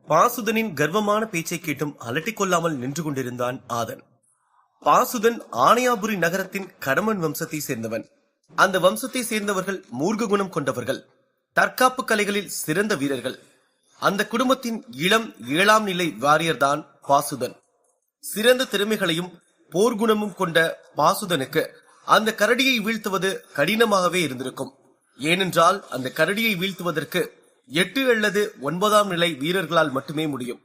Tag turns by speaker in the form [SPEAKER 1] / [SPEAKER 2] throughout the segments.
[SPEAKER 1] பாசுதனின் கர்வமான பேச்சை கேட்டும் அலட்டிக் கொள்ளாமல் நின்று கொண்டிருந்தான் ஆதன். பாசுதன் ஆனையாபுரி நகரத்தின் கடமன் வம்சத்தை சேர்ந்தவன். அந்த வம்சத்தை சேர்ந்தவர்கள் மூர்க்க குணம் கொண்டவர்கள், தற்காப்பு கலைகளில் சிறந்த வீரர்கள். அந்த குடும்பத்தின் இளம் 7ஆம் நிலை வாரியர்தான் பாசுதன். சிறந்த திறமைகளையும் போர்க்குணமும் கொண்ட பாசுதனுக்கு அந்த கரடியை வீழ்த்துவது கடினமாகவே இருந்திருக்கும். ஏனென்றால் அந்த கரடியை வீழ்த்துவதற்கு 8 அல்லது 9ஆம் நிலை வீரர்களால் மட்டுமே முடியும்.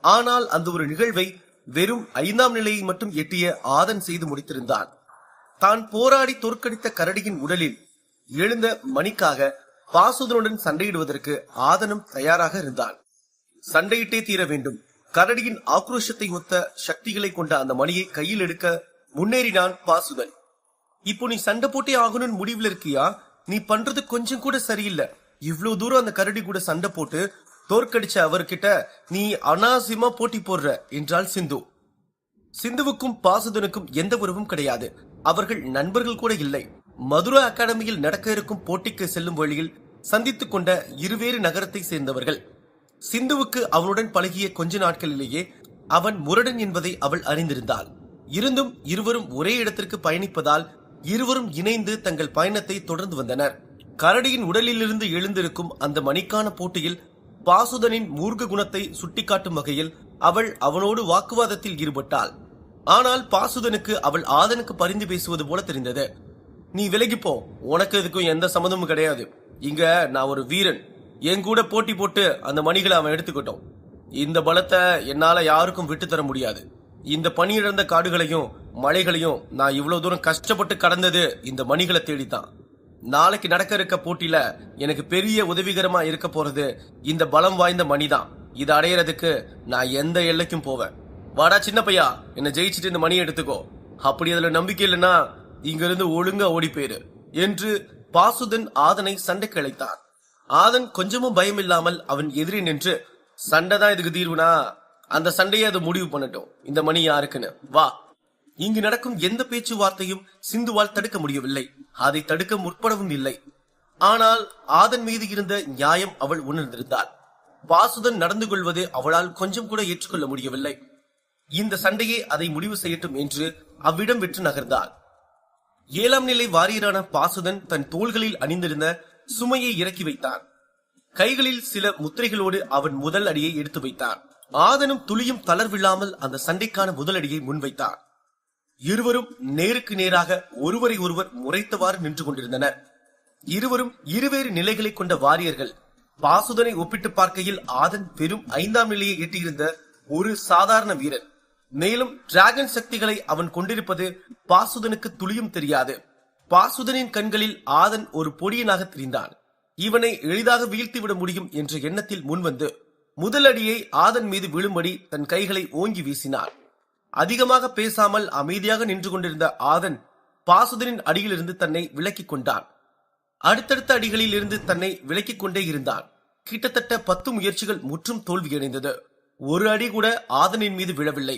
[SPEAKER 1] ஆனால் அந்த ஒரு நிகழ்வை வெறும் 5ஆம் நிலையை மட்டும் எட்டிய ஆதன் செய்து முடித்திருந்தான். தான் போராடி தோற்கடித்த கரடியின் உடலில் எழுந்த மணிக்காக பாசுதனுடன் சண்டையிடுவதற்கு ஆதனும் தயாராக இருந்தான். சண்டையிட்டே தீர வேண்டும். கரடியின் ஆக்ரோஷத்தை ஒத்த சக்திகளை கொண்ட அந்த மணியை கையில் எடுக்க முன்னேறினான் பாசுதன். இப்போ நீ சண்டை போட்டே ஆகணும்னு முடிவுல இருக்கியா? நீ பண்றது கொஞ்சம் கூட சரியில்லை. இவ்வளவு தூரம் அந்த கரடி கூட சண்டை போட்டு தோற்கடிச்ச அவர்கிட்ட நீ அனாவசியமா போட்டி போடுற என்றாள் சிந்து. சிந்துவுக்கும் பாசுதனுக்கும் எந்த உறவும் கிடையாது. அவர்கள் நண்பர்கள் கூட இல்லை. மதுரா அகாடமியில் நடக்க இருக்கும் போட்டிக்கு செல்லும் வழியில் சந்தித்துக் கொண்ட இருவேறு நகரத்தை சேர்ந்தவர்கள். சிந்துவுக்கு அவனுடன் பழகிய கொஞ்ச நாட்களிலேயே அவன் முரடன் என்பதை அவள் அறிந்திருந்தாள். இருந்தும் இருவரும் ஒரே இடத்திற்கு பயணிப்பதால் இருவரும் இணைந்து தங்கள் பயணத்தை தொடர்ந்து வந்தனர். கரடியின் உடலிலிருந்து எழுந்திருக்கும் அந்த மணிக்கான போட்டியில் பாசுதனின் மூர்க்க குணத்தை சுட்டிக்காட்டும் வகையில் அவள் அவனோடு வாக்குவாதத்தில் ஈடுபட்டாள். ஆனால் பாசுதனுக்கு அவள் ஆதனுக்கு பரிந்து பேசுவது போல தெரிந்தது. நீ விலகிப்போ, உனக்கு இதுக்கும் எந்த சம்மந்தமும் கிடையாது. இங்க நான் ஒரு வீரன். என் கூட போட்டி போட்டு அந்த மணிகளை அவன் எடுத்துக்கிட்டோம். இந்த பலத்தை என்னால யாருக்கும் விட்டு தர முடியாது. இந்த பனியிழந்த காடுகளையும் மலைகளையும் நான் இவ்வளவு தூரம் கஷ்டப்பட்டு கடந்தது இந்த மணிகளை தேடித்தான். நாளைக்கு நடக்க இருக்க போட்டியில எனக்கு பெரிய உதவிகரமா இருக்க போறது இந்த பலம் வாய்ந்த மணிதான். இதை அடையறதுக்கு நான் எந்த எல்லைக்கும் போவேன். வாடா சின்ன பையா, என்ன ஜெயிச்சுட்டு இந்த மணியை எடுத்துக்கோ. அப்படி அதுல நம்பிக்கை இல்லைன்னா இங்க இருந்து ஒழுங்கா ஓடி போயிரு என்று பாசுதன் ஆதனை சண்டைக்கு அழைத்தான். ஆதன் கொஞ்சமும் பயம் இல்லாமல் அவன் எதிரே நின்று, சண்டைதான் இதுக்கு தீர்வுனா அந்த சண்டையை அதை முடிவு பண்ணட்டும். இந்த மணி யாருக்குன்னு வா. இங்கு நடக்கும் எந்த பேச்சுவார்த்தையும் சிந்துவால் தடுக்க முடியவில்லை. அதை தடுக்க முற்படவும் இல்லை. ஆனால் ஆதன் மீது இருந்த நியாயம் அவள் உணர்ந்திருந்தாள். பாசுதன் நடந்து கொள்வது அவளால் கொஞ்சம் கூட ஏற்றுக்கொள்ள முடியவில்லை. இந்த சண்டையே அதை முடிவு செய்யட்டும் என்று அவ்விடம் விட்டு நகர்ந்தாள். 7ஆம் நிலை வாரியரான பாசுதன் தன் தோள்களில் அணிந்திருந்த சுமையை இறக்கி வைத்தான். கைகளில் சில முத்திரைகளோடு அவன் முதல் அடியை எடுத்து வைத்தான். ஆதனும் துளியும் தளர்வில்லாமல் அந்த சண்டைக்கான முதலடியை முன்வைத்தான். இருவரும் நேருக்கு நேராக ஒருவரை ஒருவர் முறைத்தவாறு நின்று கொண்டிருந்தனர். இருவரும் இருவேறு நிலைகளை கொண்ட வாரியர்கள். பாசுதனை ஒப்பிட்டு பார்க்கையில் ஆதன் வெறும் 5ஆம் நிலையை எட்டியிருந்த ஒரு சாதாரண வீரன். மேலும் டிராகன் சக்திகளை அவன் கொண்டிருப்பது பாசுதனுக்கு துளியும் தெரியாது. பாசுதனின் கண்களில் ஆதன் ஒரு பொடியனாக தெரிந்தான். இவனை எளிதாக வீழ்த்திவிட முடியும் என்ற எண்ணத்தில் முன்வந்து முதல் அடியை ஆதன் மீது விழும்படி தன் கைகளை ஓங்கி வீசினான். அதிகமாக பேசாமல் அமைதியாக நின்று கொண்டிருந்த ஆதன் பாசுதனின் அடியிலிருந்து தன்னை விலக்கிக் கொண்டான். அடுத்தடுத்த அடிகளில் இருந்து தன்னை விலக்கிக் கொண்டே இருந்தான். கிட்டத்தட்ட 10 முயற்சிகள் முற்றும் தோல்வியடைந்தது. ஒரு அடி கூட ஆதனின் மீது விழவில்லை.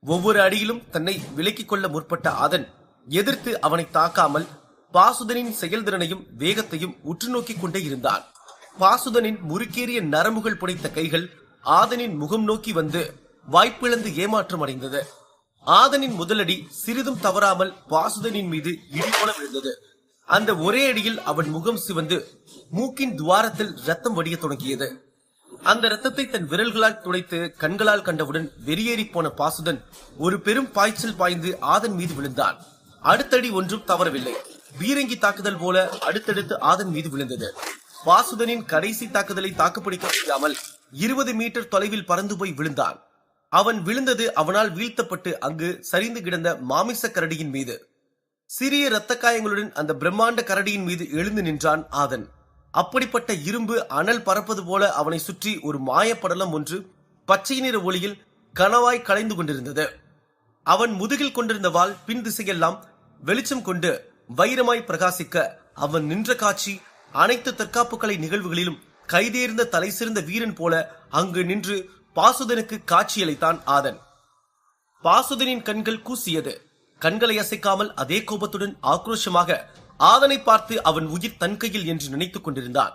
[SPEAKER 1] ஒவ்வொரு அடியிலும் தன்னை விலக்கிக் கொள்ள முற்பட்ட ஆதன் எதிர்த்து அவனை தாக்காமல் பாசுதனின் செயல்திறனையும் வேகத்தையும் உற்று நோக்கிக் கொண்டே இருந்தான். பாசுதனின் முறுக்கேறிய நரம்புகள் புடைத்த கைகள் ஆதனின் முகம் நோக்கி வந்து வாய்ப்பிழந்து ஏமாற்றம் அடைந்தது. ஆதனின் முதலடி சிறிதும் தவறாமல் பாசுதனின் மீது இடிபோல விழுந்தது. அந்த ஒரே அடியில் அவன் முகம் சிவந்து மூக்கின் துவாரத்தில் ரத்தம் வடிய தொடங்கியது. அந்த ரத்தத்தை தன் விரல்களால் துடைத்து கண்களால் கண்டவுடன் வெறியேறி போன பாசுதன் ஒரு பெரும் பாய்ச்சல் பாய்ந்து ஆதன் மீது விழுந்தான். அடுத்தடி ஒன்றும் தவறவில்லை. பீரங்கி தாக்குதல் போல அடுத்தடுத்து ஆதன் மீது விழுந்தது. பாசுதனின் கடைசி தாக்குதலை தாக்குப்பிடிக்க முடியாமல் 20 மீட்டர் தொலைவில் பறந்து போய் விழுந்தான். அவன் விழுந்தது அவனால் வீழ்த்தப்பட்டு அங்கு சரிந்து கிடந்த மாமிச கரடியின் மீது. சிறிய இரத்த காயங்களுடன் அந்த பிரம்மாண்ட கரடியின் மீது எழுந்து நின்றான் ஆதன். அப்படிப்பட்ட இரும்பு அனல் பறப்பது போல அவனை சுற்றி ஒரு மாயப்படலம் ஒன்று பச்சை நிற ஒளியில் கனவாய் கலைந்து கொண்டிருந்தது. அவன் முதுகில் கொண்டிருந்த வாள் பின் திசையெல்லாம் வெளிச்சம் கொண்டு வைரமாய் பிரகாசிக்க அவன் நின்ற காட்சி அனைத்து தற்காப்பு கலை நிகழ்வுகளிலும் கைதேர்ந்த தலை சிறந்த வீரன் போல அங்கு நின்று பாசுதனுக்கு காட்சியளித்தான் ஆதன். பாசுதனின் கண்கள் கூசியது. கண்களை அசைக்காமல் அதே கோபத்துடன் ஆக்ரோஷமாக ஆதனை பார்த்து அவன் உயிர் தன் கையில் என்று நினைத்துக் கொண்டிருந்தான்.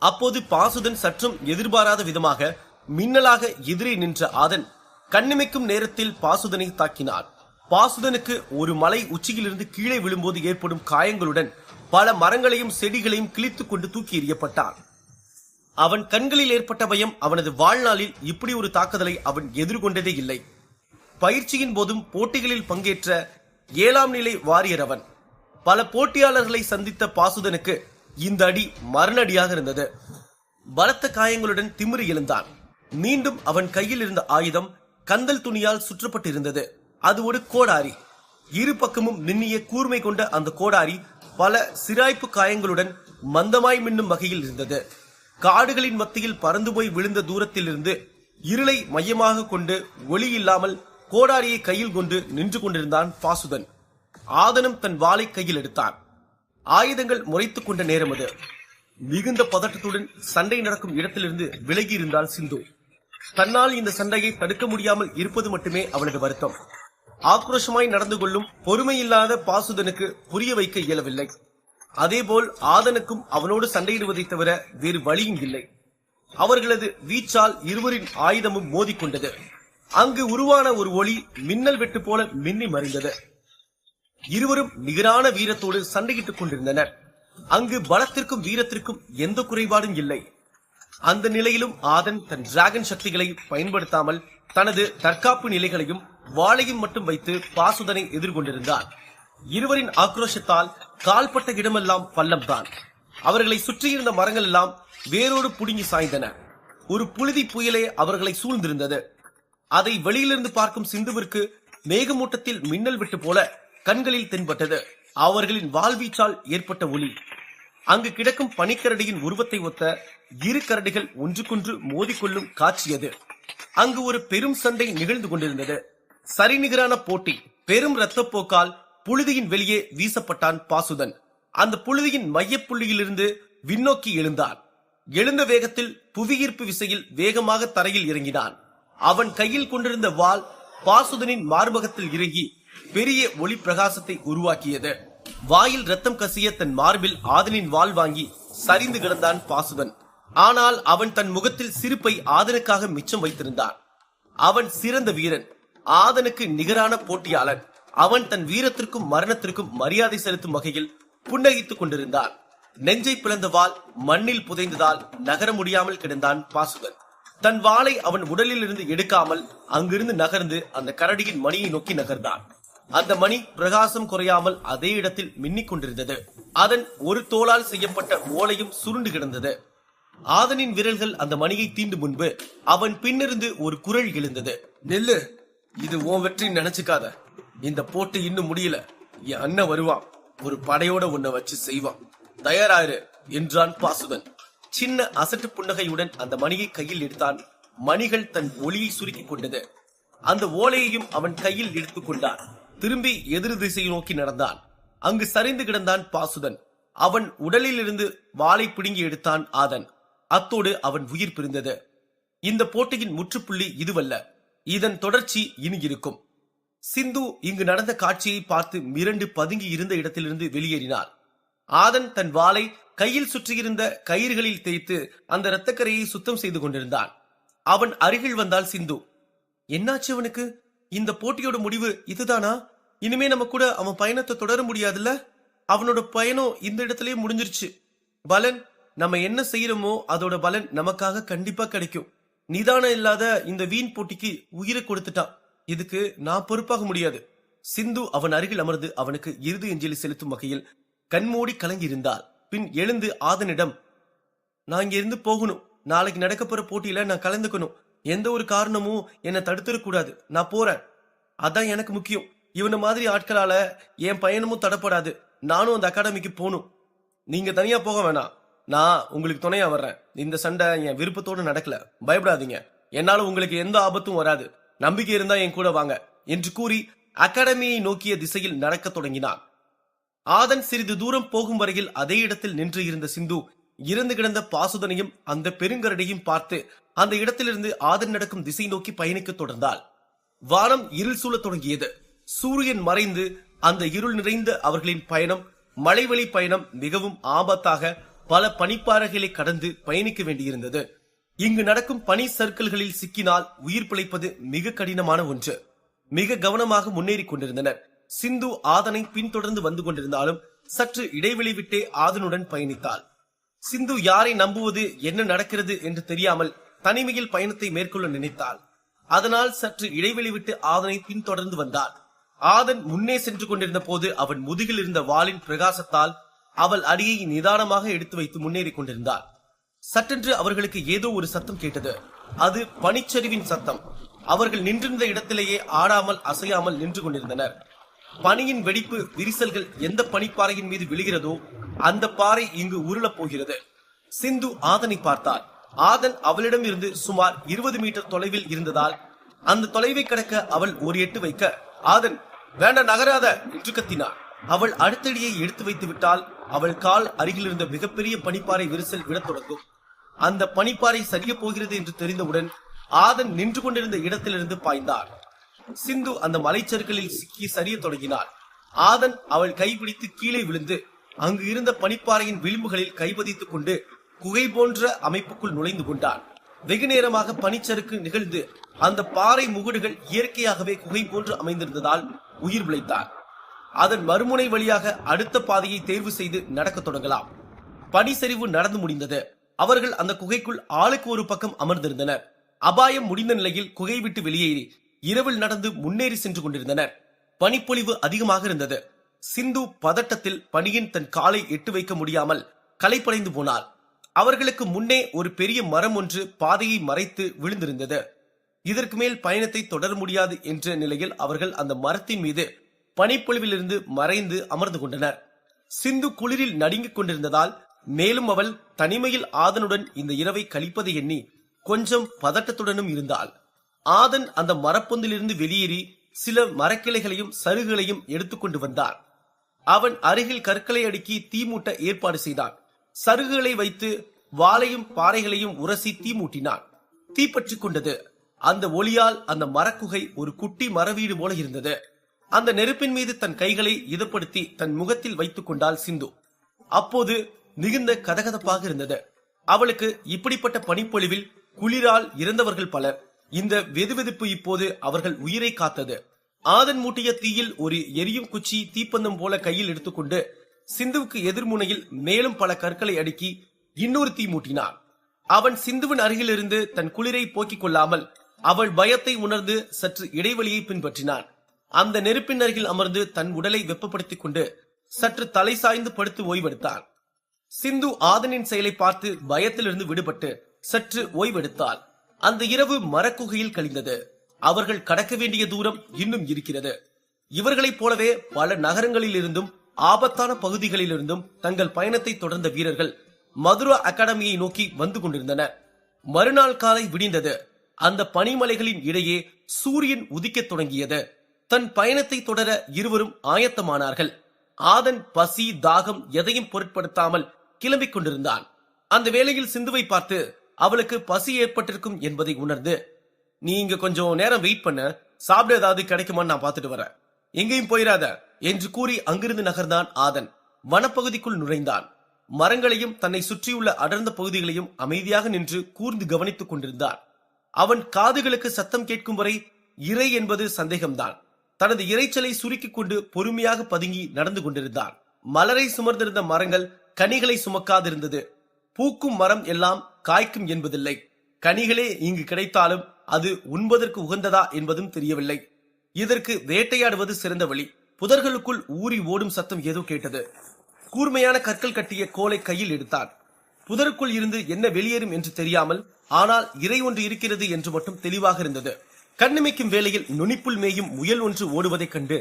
[SPEAKER 1] அப்போது பாசுதன் சற்றும் எதிர்பாராத விதமாக மின்னலாக எதிரே நின்ற ஆதன் கண்ணிமைக்கும் நேரத்தில் பாசுதனை தாக்கினான். பாசுதனுக்கு ஒரு மலை உச்சியிலிருந்து கீழே விழும்போது ஏற்படும் காயங்களுடன் பல மரங்களையும் செடிகளையும் கிழித்துக் கொண்டு தூக்கி எறியப்பட்டான். அவன் கண்களில் ஏற்பட்ட பயம் அவனது வாழ்நாளில் இப்படி ஒரு தாக்குதலை அவன் எதிர்கொண்டதே இல்லை. பயிற்சியின் போதும் போட்டிகளில் பங்கேற்ற 7ஆம் நிலை வாரியர் அவன். பல போட்டியாளர்களை சந்தித்த பாசுதனுக்கு இந்த அடி மரணடியாக இருந்தது. பலத்த காயங்களுடன் திமிரி எழுந்தான். மீண்டும் அவன் கையில் இருந்த ஆயுதம் கந்தல் துணியால் சுற்றப்பட்டிருந்தது. அது ஒரு கோடாரி. இரு பக்கமும் நின்னிய கூர்மை கொண்ட அந்த கோடாரி பல சிராய்ப்பு காயங்களுடன் மந்தமாய் மின்னும் வகையில் இருந்தது. காடுகளின் மத்தியில் பறந்து போய் விழுந்த தூரத்தில் இருந்து இருளை மையமாக கொண்டு ஒளி இல்லாமல் கோடாரியை கையில் கொண்டு நின்று கொண்டிருந்தான் பாசுதன். ஆதனும் தன் வாளை கையில் எடுத்தான். ஆயுதங்கள் முறைத்துக் கொண்ட நேரம் அது. மிகுந்த பதட்டத்துடன் சண்டை நடக்கும் இடத்திலிருந்து விலகி இருந்தாள் சிந்து. தன்னால் இந்த சண்டையை தடுக்க முடியாமல் இருப்பது மட்டுமே அவளது வருத்தம். ஆக்ரோஷமாய் நடந்து கொள்ளும் பொறுமையில்லாத பாசுதனுக்கு புரிய வைக்க இயலவில்லை. அதேபோல் ஆதனுக்கும் அவனோடு சண்டையிடுவதை தவிர வேறு வழியும் இல்லை. அவர்களது வீச்சால் இருவரின் ஆயுதமும் மோதிக்கொண்டது. அங்கு உருவான ஒரு ஒளி மின்னல் வெட்டு போல மின்னி மறைந்தது. இருவரும் நிகரான வீரத்தோடு சண்டையிட்டுக் கொண்டிருந்தனர். அங்கு பலத்திற்கும் வீரத்திற்கும் எந்த குறைபாடும் இல்லை. அந்த நிலையிலும் ஆதன் தன் டிராகன் சக்திகளை பயன்படுத்தாமல் தனது தற்காப்பு நிலைகளையும் வாளையும் மட்டும் வைத்து பாசுதனை எதிர்கொண்டிருந்தார். இருவரின் ஆக்ரோஷத்தால் கால்பட்ட இடமெல்லாம் பள்ளம்தான். அவர்களை சுற்றியிருந்த மரங்கள் எல்லாம் வேரோடு புடுங்கி சாய்ந்தன. ஒரு புழுதி புயலே அவர்களை சூழ்ந்திருந்தது. அதை வெளியிலிருந்து பார்க்கும் சிந்துவிற்கு மேகமூட்டத்தில் மின்னல் விட்டு போல கண்களில் தென்பட்டது. அவர்களின் வாழ்வீச்சால் ஏற்பட்ட ஒளி. அங்கு கிடக்கும் பனிக்கரடியின் உருவத்தை ஒத்த இரு கரடிகள் ஒன்றுக்கொன்று மோதிக்கொள்ளும் காட்சியது. அங்கு ஒரு பெரும் சண்டை நிகழ்ந்து கொண்டிருந்தது. சரிநிகரான போட்டி. பெரும் இரத்தப்போக்கால் புழுதியின் வெளியே வீசப்பட்டான் பாசுதன். அந்த புழுதியின் மையப்புள்ளியிலிருந்து விண்ணோக்கி எழுந்தான். எழுந்த வேகத்தில் புவியீர்ப்பு விசையில் வேகமாக தரையில் இறங்கினான். அவன் கையில் கொண்டிருந்த வாள் பாசுதனின் மார்பகத்தில் இறங்கி பெரிய ஒளி பிரகாசத்தை உருவாக்கியது. வாயில் ரத்தம் கசிய தன் மார்பில் ஆதனின் வாள் வாங்கி சரிந்து கிடந்தான் பாசுதன். ஆனால் அவன் தன் முகத்தில் சிரிப்பை ஆதனுக்காக மிச்சம் வைத்திருந்தான். அவன் சிறந்த வீரன், ஆதனுக்கு நிகரான போட்டியாளன். அவன் தன் வீரத்திற்கும் மரணத்திற்கும் மரியாதை செலுத்தும் வகையில் புன்னகித்துக் கொண்டிருந்தான். நெஞ்சை பிளந்த வாள் மண்ணில் புதைந்ததால் நகர முடியாமல் கிடந்தான் பாசுதன். தன் வாளை அவன் உடலில் இருந்து எடுக்காமல் அங்கிருந்து நகர்ந்து அந்த கரடியின் மணியை நோக்கி நகர்ந்தான். அந்த மணி பிரகாசம் குறையாமல் அதே இடத்தில் மின்னிக் கொண்டிருந்தது. அதன் ஒரு தோளால் செய்யப்பட்ட ஓலையும் சுருண்டு கிடந்தது. ஆதனின் விரல்கள் அந்த மணியை தீண்டும் முன்பு அவன் பின்னிருந்து ஒரு குரல் எழுந்தது. நெல்லு, இது உன் வெற்றி நினைச்சுக்காத. இந்த போட்டி இன்னும் முடியல. என் அண்ணன் வருவான். ஒரு படையோட உன்னை வச்சு செய்வான். தயாராயிரு என்றான் பாசுதன். சின்ன அசட்டு புன்னகையுடன் அந்த மணியை கையில் எடுத்தான். மணிகள் தன் ஒளியை சுருக்கிக் கொண்டது. அந்த ஓலையையும் அவன் கையில் எடுத்துக் கொண்டான். திரும்பி எதிர் திசையை நோக்கி நடந்தான். அங்கு சரிந்து கிடந்தான் பாசுதன். அவன் உடலில் இருந்து வாளை பிடுங்கி எடுத்தான் ஆதன். அத்தோடு அவன் உயிர் பிரிந்தது. இந்த போட்டியின் முற்றுப்புள்ளி இதுவல்ல. இதன் தொடர்ச்சி இனி இருக்கும். சிந்து இங்கு நடந்த காட்சியை பார்த்து மிரண்டு பதுங்கி இருந்த இடத்திலிருந்து வெளியேறினாள். ஆதன் தன் வாளை கையில் சுற்றியிருந்த கயிறுகளில் தேய்த்து அந்த இரத்தக்கரையை சுத்தம் செய்து கொண்டிருந்தான். அவன் அருகில் வந்தால் சிந்து. என்னாச்சு அவனுக்கு? இந்த போட்டியோட முடிவு இதுதானா? இனிமே நம்ம கூட அவன் பயணத்தை தொடர முடியாதுல்ல? அவனோட பயணம் இந்த இடத்திலேயே முடிஞ்சிருச்சு. பலன், நம்ம என்ன செய்யறோமோ அதோட பலன் நமக்காக கண்டிப்பா கிடைக்கும். நிதானம் இல்லாத இந்த வீண் போட்டிக்கு உயிரை கொடுத்துட்டான். இதுக்கு நான் பொறுப்பாக முடியாது. சிந்து அவன் அருகில் அமர்ந்து அவனுக்கு இறுதி அஞ்சலி செலுத்தும் வகையில் கண்மூடி கலங்கி இருந்தாள். பின் எழுந்து ஆதனிடம், நான் இங்க இருந்து போகணும். நாளைக்கு நடக்க போற போட்டியில நான் கலந்துக்கணும். எந்த ஒரு காரணமும் என்னை தடுத்துடக்கூடாது. நான் போறேன். அதான் எனக்கு முக்கியம். இவன மாதிரி ஆட்களால என் பயணமும் தடப்படாது. நானும் அந்த அகாடமிக்கு போகணும். நீங்க தனியா போக வேணாம். நான் உங்களுக்கு துணையா வர்றேன். இந்த சண்டை என் விருப்பத்தோடு நடக்கல. பயப்படாதீங்க. என்னால உங்களுக்கு எந்த ஆபத்தும் வராது. நம்பிக்கை இருந்தா என் கூட வாங்க என்று கூறி அகாடமியை நோக்கிய திசையில் நடக்க தொடங்கினான். ஆதன் சிறிது தூரம் போகும் வரையில் அதே இடத்தில் நின்று இருந்த சிந்து இறந்து கிடந்த பாசுதனையும் அந்த பெருங்கரடியும் பார்த்து அந்த இடத்திலிருந்து ஆதன் நடக்கும் திசை நோக்கி பயணிக்க தொடர்ந்தாள். வானம் இருள் சூழ தொடங்கியது. சூரியன் மறைந்து அந்த இருள் நிறைந்த அவர்களின் பயணம், மலைவழி பயணம் மிகவும் ஆபத்தாக பல பனிப்பாறைகளை கடந்து பயணிக்க வேண்டியிருந்தது. இங்கு நடக்கும் பனி சறுக்கல்களில் சிக்கினால் உயிர் பிழைப்பது மிக கடினமான ஒன்று. மிக கவனமாக முன்னேறி கொண்டிருந்தனர். சிந்து ஆதனை பின்தொடர்ந்து வந்து கொண்டிருந்தாலும் சற்று இடைவெளி விட்டே ஆதனுடன் பயணித்தாள். சிந்து யாரை நம்புவது, என்ன நடக்கிறது என்று தெரியாமல் தனிமையில் பயணத்தை மேற்கொள்ள நினைத்தாள். அதனால் சற்று இடைவெளி விட்டு ஆதனை பின்தொடர்ந்து வந்தாள். ஆதன் முன்னே சென்று கொண்டிருந்த போது அவன் முதுகில் இருந்த வாளின் பிரகாசத்தால் அவள் அடியை நிதானமாக எடுத்து வைத்து முன்னேறி கொண்டிருந்தாள். சட்டென்று அவர்களுக்கு ஏதோ ஒரு சத்தம் கேட்டது. அது பனிச்சரிவின் சத்தம். அவர்கள் நின்றிருந்த இடத்திலேயே ஆடாமல் அசையாமல் நின்று கொண்டிருந்தனர். பனியின் வெடிப்பு விரிசல்கள் எந்த பனிப்பாறையின் மீது விழுகிறதோ அந்த பாறை இங்கு உருளப் போகிறது. சிந்து ஆதனை பார்த்தாள். ஆதன் அவளிடம் இருந்து சுமார் 20 மீட்டர் தொலைவில் இருந்ததால் அந்த தொலைவை கடக்க அவள் ஒரு எட்டு வைக்க, ஆதன் வேண்ட நகராத என்று கத்தினாள். அவள் அடுத்தடியை எடுத்து வைத்து விட்டால் அவள் கால் அருகில் இருந்த மிகப்பெரிய பனிப்பாறை விரிசல் விடத் தொடங்கும். அந்த பனிப்பாறை சரிய போகிறது என்று தெரிந்தவுடன் ஆதன் நின்று கொண்டிருந்த இடத்திலிருந்து பாய்ந்தார். சிந்து அந்த மலைச்சறுக்களில் சிக்கி சரிய தொடங்கினாள். ஆதன் அவள் கைப்பிடித்து கீழே விழுந்து அங்கு இருந்த பனிப்பாறையின் விளிம்புகளில் கைபதித்துக் கொண்டு குகை போன்ற அமைப்புக்குள் நுழைந்து கொண்டான். வெகு நேரமாக பனிச்சறுக்கு நிகழ்ந்து அந்த பாறை முகடுகள் இயற்கையாகவே குகை போன்று அமைந்திருந்ததால் உயிர் பிழைத்தார். அதன் மறுமுனை வழியாக அடுத்த பாதையை தேர்வு செய்து நடக்க தொடங்கலாம். பனிச்சரிவு நடந்து முடிந்தது. அவர்கள் அந்த குகைக்குள் ஆளுக்கு ஒரு பக்கம் அமர்ந்திருந்தனர். அபாயம் முடிந்த நிலையில் குகை விட்டு வெளியேறி இரவில் நடந்து முன்னேறி சென்று கொண்டிருந்தனர். பனிப்பொழிவு அதிகமாக இருந்தது. சிந்து பதட்டத்தில் பனியின் தன் காலை எட்டு வைக்க முடியாமல் களைப்படைந்து போனாள். அவர்களுக்கு முன்னே ஒரு பெரிய மரம் ஒன்று பாதையை மறைத்து விழுந்திருந்தது. இதற்கு மேல் பயணத்தை தொடர முடியாது என்ற நிலையில் அவர்கள் அந்த மரத்தின் மீது பனிப்பொழிவிலிருந்து மறைந்து அமர்ந்து கொண்டனர். சிந்து குளிரில் நடுங்கிக் கொண்டிருந்ததால் மேலும் அவள் தனிமையில் ஆதனுடன் இந்த இரவை கழிப்பதை எண்ணி கொஞ்சம் பதட்டத்துடனும் இருந்தாள். ஆதன் அந்த மரப்பொந்திலிருந்து வெளியேறி சில மரக்கிளைகளையும் சருகுகளையும் எடுத்துக்கொண்டு வந்தான். அவன் அருகில் கற்களை அடுக்கி தீ மூட்ட ஏற்பாடு செய்தான். சருகுகளை வைத்து வாளையும் பாறைகளையும் உரசி தீ மூட்டினான். தீ பற்றி கொண்டது. அந்த ஒளியால் அந்த மரக்குகை ஒரு குட்டி மரவீடு போல இருந்தது. அந்த நெருப்பின் மீது தன் கைகளை இதப்படுத்தி தன் முகத்தில் வைத்துக் கொண்டாள் சிந்து. அப்போது மிகுந்த கதகதப்பாக இருந்தது. அவளுக்கு இப்படிப்பட்ட பனிப்பொழிவில் குளிரால் இறந்தவர்கள் பலர். இந்த வெதுவெதுப்பு இப்போது அவர்கள் உயிரை காத்தது. ஆதன் மூட்டிய தீயில் ஒரு எரியும் குச்சி தீப்பந்தம் போல கையில் எடுத்துக்கொண்டு சிந்துவுக்கு எதிர்முனையில் மேலும் பல கற்களை அடுக்கி இன்னொரு தீ மூட்டினான். அவன் சிந்துவின் அருகில் இருந்து தன் குளிரை போக்கிக் கொள்ளாமல் அவள் பயத்தை உணர்ந்து சற்று இடைவெளியை பின்பற்றினான். அந்த நெருப்பின் அருகில் அமர்ந்து தன் உடலை வெப்பப்படுத்திக் கொண்டு சற்று தலை சாய்ந்து படுத்து ஓய்வெடுத்தான். சிந்து ஆதனின் செயலை பார்த்து பயத்திலிருந்து விடுபட்டு சற்று ஓய்வெடுத்தாள். அந்த இரவு மரக்குகையில் கழிந்தது. அவர்கள் கடக்க வேண்டிய தூரம் இன்னும் இருக்கிறது. இவர்களைப் போலவே பல நகரங்களில் இருந்தும் ஆபத்தான பகுதிகளிலிருந்தும் தங்கள் பயணத்தை தொடர்ந்த வீரர்கள் மதுரா அகாடமியை நோக்கி வந்து கொண்டிருந்தனர். மறுநாள் காலை விடிந்தது. அந்த பனிமலைகளின் இடையே சூரியன் உதிக்கத் தொடங்கியது. தன் பயணத்தை தொடர இருவரும் ஆயத்தமானார்கள். ஆதன் பசி தாகம் எதையும் பொருட்படுத்தாமல் கிளம்பிக் கொண்டிருந்தான். அந்த வேளையில் சிந்துவை பார்த்து அவளுக்கு பசி ஏற்பட்டிருக்கும் என்பதை உணர்ந்து, நீ இங்க கொஞ்சம் நேரம் வெயிட் பண்ண, சாப்பிட ஏதாவது கிடைக்குமான்னு நான் பார்த்துட்டு வரேன், எங்கேயும் போயிடாத என்று கூறி அங்கிருந்து நகர்ந்தான் ஆதன். வனப்பகுதிக்குள் நுழைந்தான். மரங்களையும் தன்னை சுற்றியுள்ள அடர்ந்த பகுதிகளையும் அமைதியாக நின்று கூர்ந்து கவனித்துக் கொண்டிருந்தான். அவன் காதுகளுக்கு சத்தம் கேட்கும் வரை இறை என்பது சந்தேகம்தான். தனது இறைச்சலை சுருக்கிக் கொண்டு பொறுமையாக பதுங்கி நடந்து கொண்டிருந்தான். மலரை சுமர்ந்திருந்த மரங்கள் கனிகளை சுமக்காதிருந்தது. பூக்கும் மரம் எல்லாம் காய்க்கும் என்பதில்லை. கனிகளே இங்கு கிடைத்தாலும் அது உண்பதற்கு உகந்ததா என்பதும் தெரியவில்லை. இதற்கு வேட்டையாடுவது சிறந்த வழி. புதர்களுக்குள் ஊறி ஓடும் சத்தம் ஏதோ கேட்டது. கூர்மையான கற்கள் கட்டிய கோலை கையில் எடுத்தான். புதருக்குள் இருந்து என்ன வெளியேறும் என்று தெரியாமல், ஆனால் இறை ஒன்று இருக்கிறது என்று மட்டும் தெளிவாக இருந்தது. கண்ணிமைக்கும் வேளையில் நுனிப்புள் மேயும் முயல் ஒன்று ஓடுவதைக் கண்டு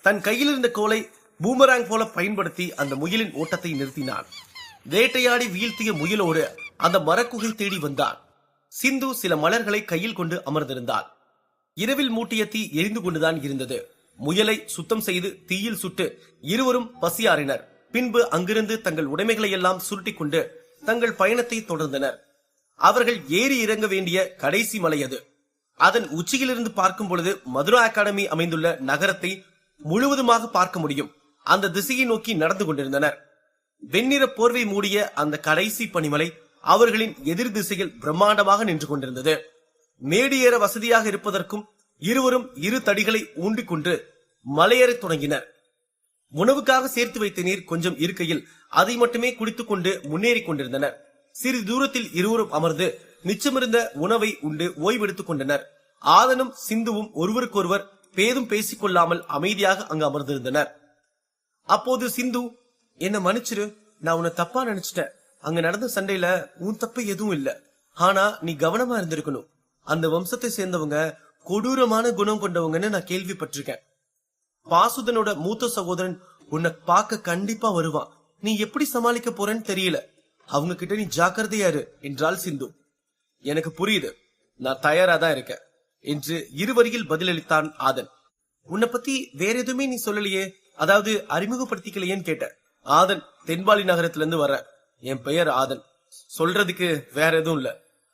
[SPEAKER 1] தன் கையில் இருந்த கோலை பூமராங் போல பயன்படுத்தி அந்த முயலின் ஓட்டத்தை நிறுத்தினான். வேட்டையாடி வீழ்த்திய முயலோடு அந்த மரக்குகை தேடி வந்தான். சிந்து சில மலர்களை கையில் கொண்டு அமர்ந்திருந்தாள். இரவில் மூட்டிய தீ எரிந்து கொண்டுதான் இருந்தது. முயலை சுத்தம் செய்து தீயில் சுட்டு இருவரும் பசியாறினர். பின்பு அங்கிருந்து தங்கள் உடைமைகளை எல்லாம் சுருட்டி கொண்டு தங்கள் பயணத்தை தொடர்ந்தனர். அவர்கள் ஏறி இறங்க வேண்டிய கடைசி மலை அது. அதன் உச்சியிலிருந்து பார்க்கும் பொழுது மதுரா அகாடமி அமைந்துள்ள நகரத்தை முழுவதுமாக பார்க்க முடியும். அந்த திசையை நோக்கி நடந்து கொண்டிருந்தனர். வெண்ணிற போர்வை மூடிய அந்த கடைசி பனிமலை அவர்களின் எதிர் திசையில் பிரம்மாண்டமாக நின்று கொண்டிருந்தது. மேடு ஏற வசதியாக இருப்பதற்கும் இருவரும் இரு தடிகளை ஊன்றிக்கொண்டு மலையேறத் தொடங்கினர். உணவுக்காக சேர்த்து வைத்த நீர் கொஞ்சம் இருக்கையில் அதை மட்டுமே குடித்துக் கொண்டு முன்னேறி கொண்டிருந்தனர். சிறிது தூரத்தில் இருவரும் அமர்ந்து மிச்சமிருந்த உணவை உண்டு ஓய்வெடுத்துக் கொண்டனர். ஆதனும் சிந்துவும் ஒருவருக்கொருவர் பேதும் பேசிக் கொள்ளாமல் அமைதியாக அங்கு அமர்ந்திருந்தனர். அப்போது சிந்து, என்ன மன்னிச்சிரு, நான் உன்னை தப்பா நினைச்சிட்டேன். அங்க நடந்த சண்டையில உன் தப்பு எதுவும் இல்ல. ஆனா நீ கவனமா இருந்திருக்கணும். அந்த வம்சத்தை சேர்ந்தவங்க கொடூரமான குணம் கொண்டவங்கன்னு நான் கேள்விப்பட்டிருக்கேன். பாசுதனோட மூத்த சகோதரன் உன்னை பார்க்க கண்டிப்பா வருவான். நீ எப்படி சமாளிக்க போறேன்னு தெரியல. அவங்க கிட்ட நீ ஜாக்கிரதையா இரு என்றாள் சிந்து. எனக்கு புரியுது, நான் தயாரா தான் இருக்கேன் என்று இருவரியில் பதிலளித்தான் ஆதன். உன்னை பத்தி வேற எதுவுமே நீ சொல்லலையே, அதாவது அறிமுகப்படுத்திக்கலையேன்னு கேட்ட. ஆதன், தென்பாலி நகரத்திலிருந்து வர்ற. என் பெயர் ஆதன். சொல்றதுக்கு வேற எதுவும் இல்ல.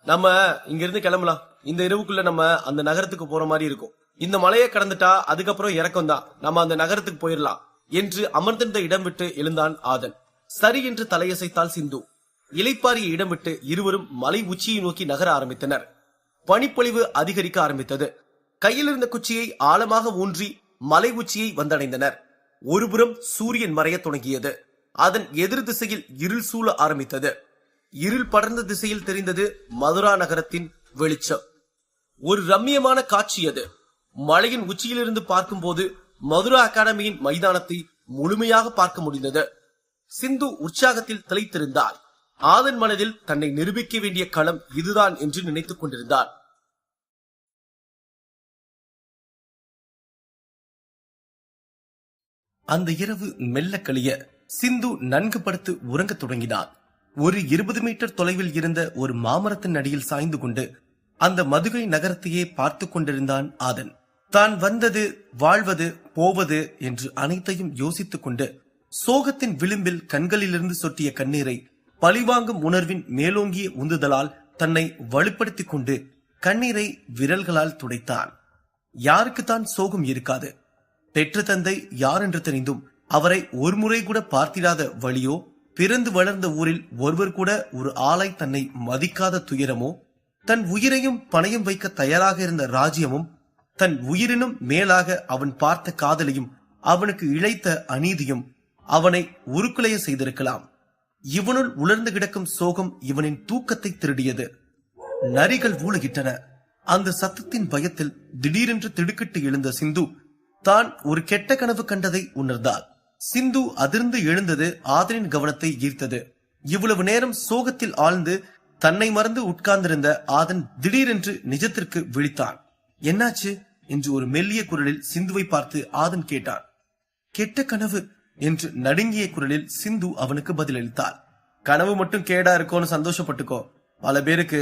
[SPEAKER 1] நம்ம இங்க இருந்து கிளம்பலாம். இந்த இரவுக்குள்ள நம்ம அந்த நகரத்துக்கு போற மாதிரி இருக்கும். இந்த மலையை கடந்துட்டா அதுக்கப்புறம் இறக்கம் தான். நம்ம அந்த நகரத்துக்கு போயிடலாம் என்று அமர்ந்திருந்த இடம் விட்டு எழுந்தான் ஆதன். சரி என்று தலையசைத்தாள் சிந்து. இலைப்பாரிய இடம் விட்டு இருவரும் மலை உச்சியை நோக்கி நகர ஆரம்பித்தனர். பனிப்பொழிவு அதிகரிக்க ஆரம்பித்தது. கையில் இருந்த குச்சியை ஆழமாக ஊன்றி மலை உச்சியை வந்தடைந்தனர். ஒருபுறம் சூரியன் மறைய தொடங்கியது. அதன் எதிர் திசையில் இருள் சூழ ஆரம்பித்தது. இருள் படர்ந்த திசையில் தெரிந்தது மதுரா நகரத்தின் வெளிச்சம். ஒரு ரம்மியமான காட்சி அது. மலையின் உச்சியிலிருந்து பார்க்கும் போது மதுரா அகாடமியின் மைதானத்தை முழுமையாக பார்க்க முடிந்தது. சிந்து உற்சாகத்தில் திளைத்திருந்தாள். ஆதன் மனதில் தன்னை நிரூபிக்க வேண்டிய களம் இதுதான் என்று நினைத்துக் கொண்டிருந்தார். அந்த இரவு மெல்ல கழிய சிந்து நன்கு படுத்து உறங்கத் தொடங்கினார். ஒரு 20 மீட்டர் தொலைவில் இருந்த ஒரு மாமரத்தின் அடியில் சாய்ந்து கொண்டு அந்த மதுகை நகரத்தையே பார்த்து கொண்டிருந்தான் ஆதன். தான் வந்தது, வாழ்வது, போவது என்று அனைத்தையும் யோசித்துக் கொண்டு சோகத்தின் விளிம்பில் கண்களிலிருந்து சொட்டிய கண்ணீரை பழிவாங்கும் உணர்வின் மேலோங்கிய உந்துதலால் தன்னை வலுப்படுத்திக் கொண்டு கண்ணீரை விரல்களால் துடைத்தான். யாருக்குத்தான் சோகம் இருக்காது? பெற்ற தந்தை யார் என்று தெரிந்தும் அவரை ஒருமுறை கூட பார்த்திடாத வழியோ, பிறந்து வளர்ந்த ஊரில் ஒருவர் கூட ஒரு ஆளை தன்னை மதிக்காத துயரமோ, தன் உயிரையும் பணயம் வைக்க தயாராக இருந்த ராஜ்யமும், தன் உயிரினும் மேலாக அவன் பார்த்த காதலையும், அவனுக்கு இழைத்த அநீதியும் அவனை உருக்குலைய செய்திருக்கலாம். இவனுள் உலர்ந்து கிடக்கும் சோகம் இவனின் தூக்கத்தை திருடியது. நரிகள் ஊழுகிட்டன. அந்த சத்தத்தின் பயத்தில் திடீரென்று திடுக்கிட்டு எழுந்த சிந்து தான் ஒரு கெட்ட கனவு கண்டதை உணர்ந்தாள். சிந்து அதிர்ந்து எழுந்தது ஆதனின் கவனத்தை ஈர்த்தது. இவ்வளவு நேரம் சோகத்தில் ஆழ்ந்து தன்னை மறந்து உட்கார்ந்திருந்த ஆதன் திடீரென்று நிஜத்திற்கு விழித்தான். என்னாச்சு என்று ஒரு மெல்லிய குரலில் சிந்துவை பார்த்து ஆதன் கேட்டான். கெட்ட கனவு என்று நடுங்கிய குரலில் சிந்து அவனுக்கு பதிலளித்தாள். கனவு மட்டும் கேடா இருக்கோன்னு சந்தோஷப்பட்டுக்கோ, பல பேருக்கு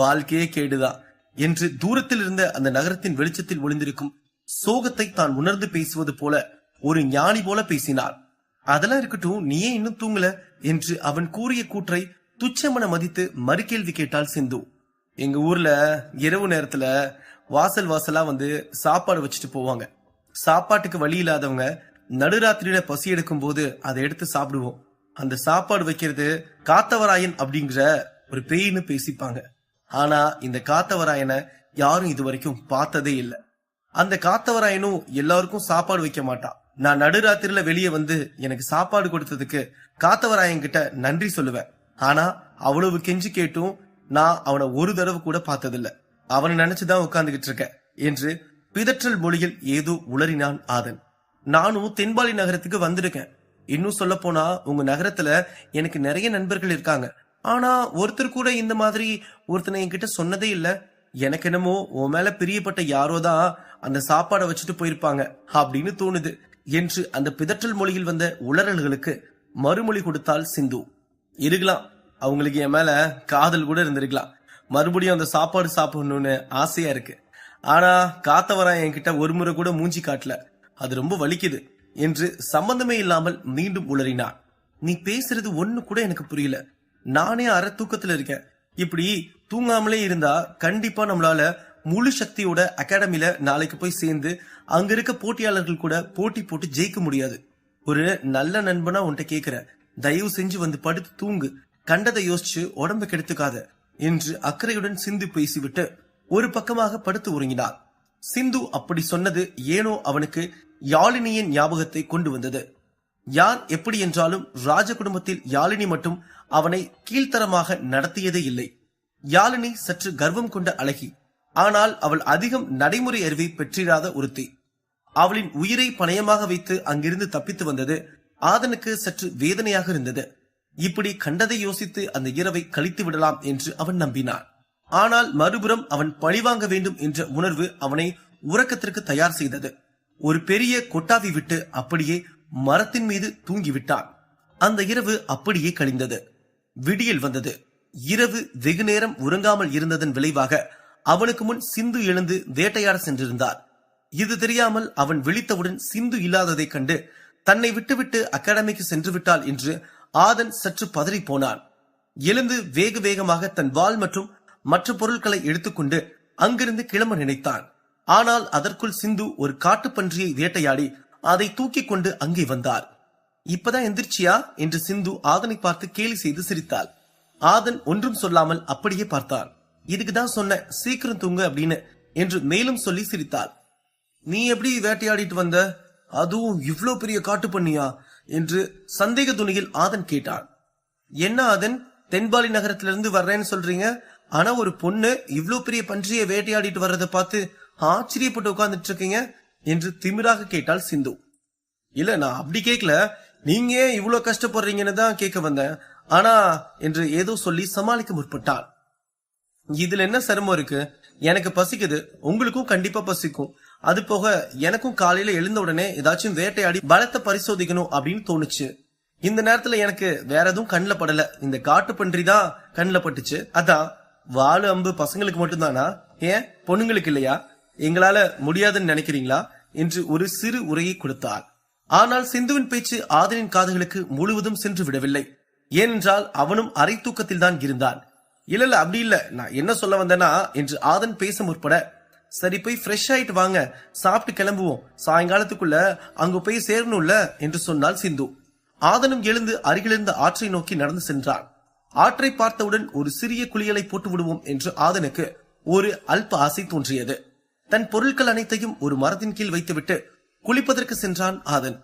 [SPEAKER 1] வாழ்க்கையே கேடுதான் என்று தூரத்தில் இருந்த அந்த நகரத்தின் வெளிச்சத்தில் ஒளிந்திருக்கும் சோகத்தை தான் உணர்ந்து பேசுவது போல ஒரு ஞானி போல பேசினார். அதெல்லாம் இருக்கட்டும், நீயே இன்னும் தூங்கல என்று அவன் கூறிய கூற்றை துச்சமன மதித்து மறுகேள்வி கேட்டாள் சிந்து. எங்க ஊர்ல இரவு நேரத்துல வாசல் வாசலா வந்து சாப்பாடு வச்சுட்டு போவாங்க. சாப்பாட்டுக்கு வழி இல்லாதவங்க நடுராத்திரியில பசி எடுக்கும் போது அதை எடுத்து சாப்பிடுவோம். அந்த சாப்பாடு வைக்கிறது காத்தவராயன் அப்படிங்கிற ஒரு பேயின்னு பேசிப்பாங்க. ஆனா இந்த காத்தவராயனை யாரும் இது வரைக்கும் பார்த்ததே இல்லை. அந்த காத்தவராயனும் எல்லாருக்கும் சாப்பாடு வைக்க மாட்டான். நான் நடுராத்திரில வெளியே வந்து எனக்கு சாப்பாடு கொடுத்ததுக்கு காத்தவராயன் கிட்ட நன்றி சொல்லுவேன். ஆனா அவ்வளவு கெஞ்சி கேட்டும் நான் அவனை ஒரு தடவை கூட பார்த்ததில்ல. அவனை நினைச்சுதான் உட்கார்ந்துகிட்டு இருக்க என்று பிதற்றல் மொழியில் ஏதோ உளறினான் ஆதன். நானும் தென்பாலி நகரத்துக்கு வந்திருக்கேன். இன்னும் சொல்ல போனா உங்க நகரத்துல எனக்கு நிறைய நண்பர்கள் இருக்காங்க. ஆனா ஒருத்தர் கூட இந்த மாதிரி ஒருத்தனை என்கிட்ட சொன்னதே இல்ல. எனக்கு என்னமோ உன் மேல பிரியப்பட்ட யாரோதான் அந்த சாப்பாடை வச்சுட்டு போயிருப்பாங்க அப்படின்னு தோணுது என்று அந்த பிதற்றல் மொழியில் வந்த உளறல்களுக்கு மறுமொழி கொடுத்தாள் சிந்து. இருக்கலாம், அவங்களுக்கு என் மேல காதல் கூட இருந்திருக்கலாம். மறுபடியும் அந்த சாப்பாடு சாப்பிடணும்னு ஆசையா இருக்கு. ஆனா காத்தவராயன் என்கிட்ட ஒரு முறை கூட மூஞ்சி காட்டல. அது ரொம்ப வலிக்குது என்று சம்பந்தமே இல்லாமல் மீண்டும் உளறினான். நீ பேசுறது ஒண்ணு கூட எனக்கு புரியல. நானே அரை தூக்கத்துல இருக்கேன். இப்படி தூங்காமலே இருந்தா கண்டிப்பா நம்மளால முழு சக்தியோட அகாடமில நாளைக்கு போய் சேர்ந்து அங்க இருக்க போட்டியாளர்கள் கூட போட்டி போட்டு ஜெயிக்க முடியாது. ஒரு நல்ல நண்பனா உன்கிட்ட கேக்குற, தயவு செஞ்சு வந்து படுத்து தூங்கு. கண்டதை யோசிச்சு உடம்பு கெடுத்துக்காத என்று அக்கறையுடன் சிந்து பேசிவிட்டு ஒரு பக்கமாக படுத்து உறங்கினார். சிந்து அப்படி சொன்னது ஏனோ அவனுக்கு யாழினியின் ஞாபகத்தை கொண்டு வந்தது. யார் எப்படி என்றாலும் ராஜ குடும்பத்தில் யாழினி மட்டும் அவனை கீழ்த்தரமாக நடத்தியதே இல்லை. யாழினி சற்று கர்வம் கொண்ட அழகி. ஆனால் அவள் அதிகம் நடைமுறை அறிவை பெற்றிராத ஒருத்தி. அவளின் உயிரை பணயமாக வைத்து அங்கிருந்து தப்பித்து வந்தது ஆதனுக்கு சற்று வேதனையாக இருந்தது. இப்படி கண்டதை யோசித்து அந்த இரவை கழித்து விடலாம் என்று அவன் நம்பினான். ஆனால் மறுபுறம் அவன் பழிவாங்க வேண்டும் என்ற உணர்வு அவனை உறக்கத்திற்கு தயார் செய்தது. ஒரு பெரிய கொட்டாவி விட்டு அப்படியே மரத்தின் மீது தூங்கிவிட்டான். அந்த இரவு அப்படியே கழிந்தது. விடியல் வந்தது. இரவு வெகு நேரம் உறங்காமல் இருந்ததன் விளைவாக அவனுக்கு முன் சிந்து எழுந்து வேட்டையாட சென்றிருந்தார். இது தெரியாமல் அவன் விழித்தவுடன் சிந்து இல்லாததை கண்டு தன்னை விட்டுவிட்டு அகாடமிக்கு சென்று விட்டாள் என்று ஆதன் சற்று பதறி போனான். எழுந்து வேக வேகமாக தன் வாள் மற்றும் மற்ற பொருட்களை எடுத்துக்கொண்டு அங்கிருந்து கிளம்ப நினைத்தான். ஆனால் அதற்குள் சிந்து ஒரு காட்டுப்பன்றியை வேட்டையாடி அதை தூக்கி கொண்டு அங்கே வந்தார். இப்பதான் எந்திரிச்சியா என்று சிந்து ஆதனை பார்த்து கேலி செய்து சிரித்தாள். ஆதன் ஒன்றும் சொல்லாமல் அப்படியே பார்த்தான். இதுக்குதான் சொன்ன சீக்கிரம் தூங்க அப்படின்னு என்று மேலும் சொல்லி சிரித்தாள். நீ எப்படி வேட்டையாடிட்டு வந்த, அதுவும் இவ்ளோ பெரிய காட்டு பண்ணியா என்று சந்தேக துணியில் ஆதன் கேட்டான். என்ன ஆதன், தென்பாலி நகரத்திலிருந்து வர்றேன்னு சொல்றீங்க, ஆனா ஒரு பொண்ணு இவ்ளோ பெரிய பன்றியை வேட்டையாடிட்டு வர்றதை பார்த்து ஆச்சரியப்பட்டு உட்கார்ந்துட்டு இருக்கீங்க என்று திமிராக கேட்டாள் சிந்து. இல்ல, நான் அப்படி கேட்கல, நீங்க ஏன் இவ்வளவு கஷ்டப்படுறீங்கன்னு தான் கேட்க வந்தேன். ஆனா என்று ஏதோ சொல்லி சமாளிக்க முற்பட்டான். இதுல என்ன சிரமம் இருக்கு, எனக்கு பசிக்குது, உங்களுக்கும் கண்டிப்பா பசிக்கும். அது போக எனக்கும் காலையில எழுந்த உடனே ஏதாச்சும் வேட்டையாடி பலத்தை பரிசோதிக்கணும் அப்படின்னு தோணுச்சு. இந்த நேரத்துல எனக்கு வேற எதுவும் கண்ணில் படல, இந்த காட்டு பன்றி தான் கண்ணில் பட்டுச்சு. அதான் வாழு அம்பு பசங்களுக்கு மட்டும்தானா, ஏன் பொண்ணுங்களுக்கு இல்லையா, எங்களால முடியாதுன்னு நினைக்கிறீங்களா என்று ஒரு சிறு உரையை கொடுத்தார். ஆனால் சிந்துவின் பேச்சு ஆதனின் காதுகளுக்கு முழுவதும் சென்று விடவில்லை. ஏனென்றால் அவனும் அரை தூக்கத்தில் தான் இருந்தான். இல்ல அப்படி இல்ல, நான் என்ன சொல்ல வந்தேனா என்று ஆதன் பேச முற்பட, சரி போய் ஃப்ரெஷ் ஆயிட்டு வாங்க, சாப்பிட்டு கிளம்புவோம், சாயங்காலத்துக்குள்ள அங்கு போய் சேரணும்ல என்று சொன்னாள் சிந்து. ஆதனும் எழுந்து அருகிலிருந்த ஆற்றை நோக்கி நடந்து சென்றான். ஆற்றை பார்த்தவுடன் ஒரு சிறிய குளியலை போட்டு விடுவோம் என்று ஆதனுக்கு ஒரு அல்ப ஆசை தோன்றியது. தன் பொருட்கள் அனைத்தையும் ஒரு மரத்தின் கீழ் வைத்துவிட்டு குளிப்பதற்கு சென்றான் ஆதன்.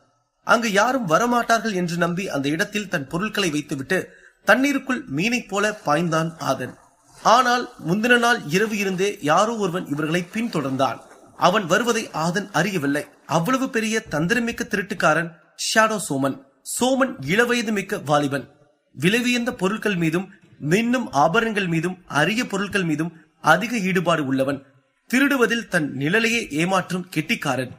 [SPEAKER 1] அங்கு யாரும் வரமாட்டார்கள் என்று நம்பி அந்த இடத்தில் தன் பொருட்களை வைத்துவிட்டு தண்ணீருக்குள் மீனை போல பாய்ந்தான் ஆதன். ஆனால் முந்தின நாள் இரவு இருந்தே யாரோ ஒருவன் இவர்களை பின்தொடர்ந்தான். அவன் வருவதை ஆதன் அறியவில்லை. அவ்வளவு பெரிய தந்திரமிக்க திருட்டுக்காரன் ஷாடோ சோமன். சோமன் இளவயது மிக்க வாலிபன். விலையுயர்ந்த பொருட்கள் மீதும் மின்னும் ஆபரணங்கள் மீதும் அரிய பொருட்கள் மீதும் அதிக ஈடுபாடு உள்ளவன். திருடுவதில் தன் நிழலையே ஏமாற்றும் கெட்டிக்காரன்.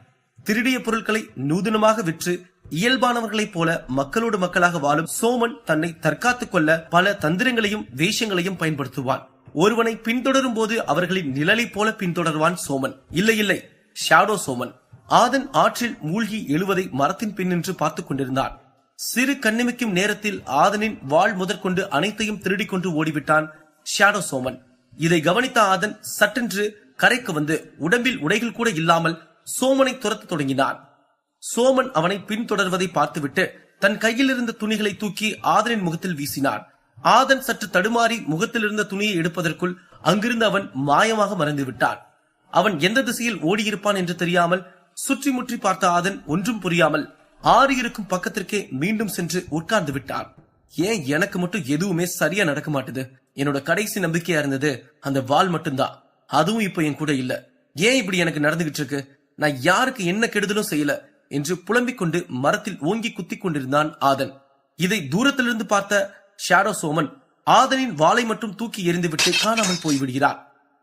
[SPEAKER 1] திருடிய பொருட்களை நூதனமாக விற்று இயல்பானவர்களைப் போல மக்களோடு மக்களாக வாழும் சோமன் தன்னை தற்காத்துக் கொள்ள பல தந்திரங்களையும் வேஷங்களையும் பயன்படுத்துவான். ஒருவனை பின்தொடரும் போது அவர்களின் நிழலை போல பின்தொடர்வான் சோமன். இல்லை, ஷாடோ சோமன். ஆதன் ஆற்றில் மூழ்கி எழுவதை மரத்தின் பின்னின்று பார்த்துக் கொண்டிருந்தான். சிறு கண்ணிமைக்கும் நேரத்தில் ஆதனின் வாள் முதற்கொண்டு அனைத்தையும் திருடிக் கொண்டு ஓடிவிட்டான் ஷாடோ சோமன். இதை கவனித்த ஆதன் சட்டென்று கரைக்கு வந்து உடம்பில் உடைகள் கூட இல்லாமல் சோமனை துரத்த தொடங்கினான். சோமன் அவனை பின்தொடர்வதை பார்த்துவிட்டு தன் கையில் இருந்த துணிகளை தூக்கி ஆதனின் முகத்தில் வீசினான். ஆதன் சற்று தடுமாறி முகத்தில் இருந்த துணியை எடுப்பதற்குள் அங்கிருந்து அவன் மாயமாக மறைந்து விட்டான். அவன் எந்த திசையில் ஓடியிருப்பான் என்று தெரியாமல் சுற்றி முற்றி பார்த்த ஆதன் ஒன்றும் புரியாமல் ஆறு இருக்கும் பக்கத்திற்கே மீண்டும் சென்று உட்கார்ந்து விட்டான். ஏன் எனக்கு மட்டும் எதுவுமே சரியா நடக்க மாட்டுது, என்னோட கடைசி நம்பிக்கையா இருந்தது அந்த வாள் மட்டும்தான், அதுவும் இப்ப என் கூட இல்ல, ஏன் இப்படி எனக்கு நடந்துகிட்டு இருக்கு, நான் யாருக்கு என்ன கெடுதலும் செய்யல என்று புலம்பிக் கொண்டு மரத்தில் ஓங்கி குத்திக் கொண்டிருந்தான் ஆதன். இதை தூரத்திலிருந்து பார்த்த ஷாடோ சோமன் ஆதனின் வாளை மட்டும் தூக்கி எறிந்துவிட்டு காணாமல் போய்விடுகிறார்.